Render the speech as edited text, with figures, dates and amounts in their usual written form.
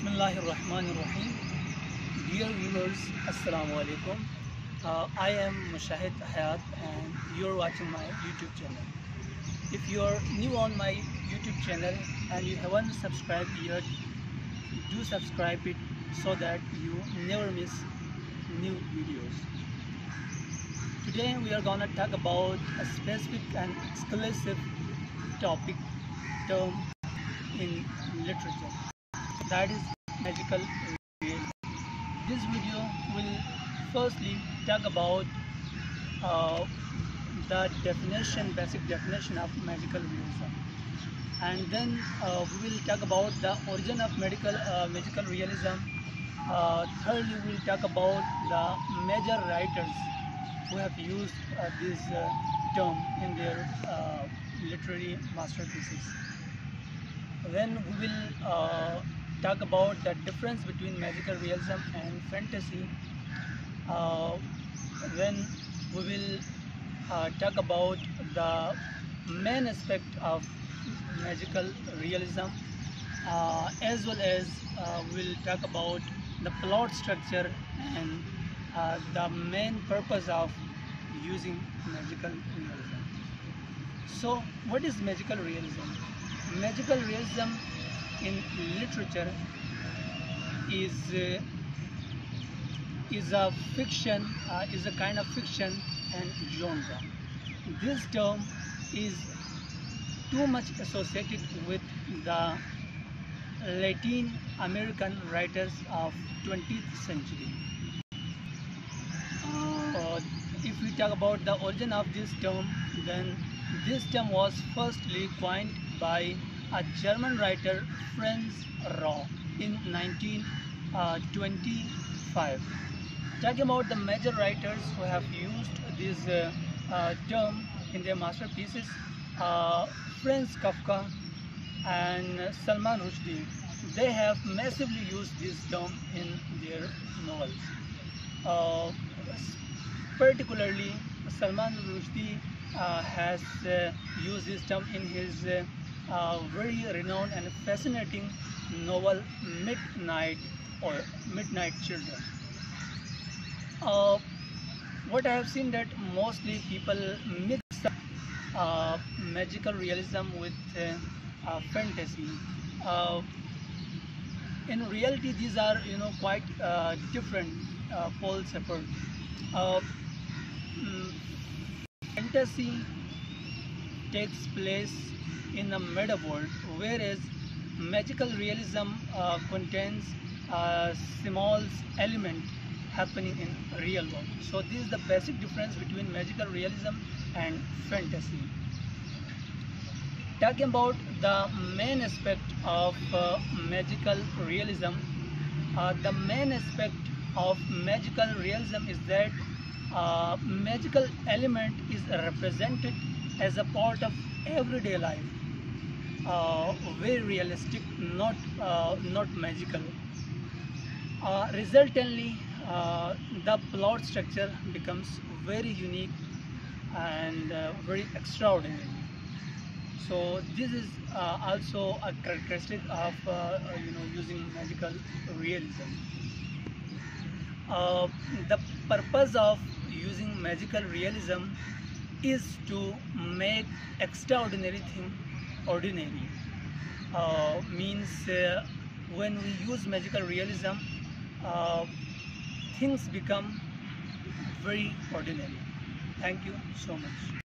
Bismillahirrahmanirrahim. Dear viewers, Assalamu alaikum. I am Mushahid Hayat and you're watching my YouTube channel. If you're new on my YouTube channel and you haven't subscribed yet, do subscribe it so that you never miss new videos. Today we are gonna talk about a specific and exclusive topic term in literature, that is magical realism. This video will firstly talk about the basic definition of magical realism, and then we will talk about the origin of magical realism. Thirdly, we will talk about the major writers who have used this term in their literary masterpieces. Then we will talk about the difference between magical realism and fantasy. Then we will talk about the main aspect of magical realism, as well as we will talk about the plot structure and the main purpose of using magical realism. So, what is magical realism? Magical realism in literature is a fiction, is a kind of fiction and genre. This term is too much associated with the Latin American writers of 20th century. If we talk about the origin of this term, then this term was firstly coined by a German writer, Franz Ra, in 1925. Talking about the major writers who have used this term in their masterpieces, Franz Kafka and Sulman Rushdie, they have massively used this term in their novels. Particularly, Sulman Rushdie has used this term in his very renowned and fascinating novel Midnight Children. What I have seen that mostly people mix up magical realism with fantasy. In reality, these are quite different poles apart. Fantasy takes place in a meta world, whereas magical realism contains a small element happening in real world. So this is the basic difference between magical realism and fantasy. Talking about the main aspect of magical realism, the main aspect of magical realism is that magical element is represented as a part of everyday life, very realistic, not magical. Resultantly, the plot structure becomes very unique and very extraordinary. So this is also a characteristic of using magical realism. The purpose of using magical realism is to make extraordinary thing ordinary. Means when we use magical realism, things become very ordinary. Thank you so much.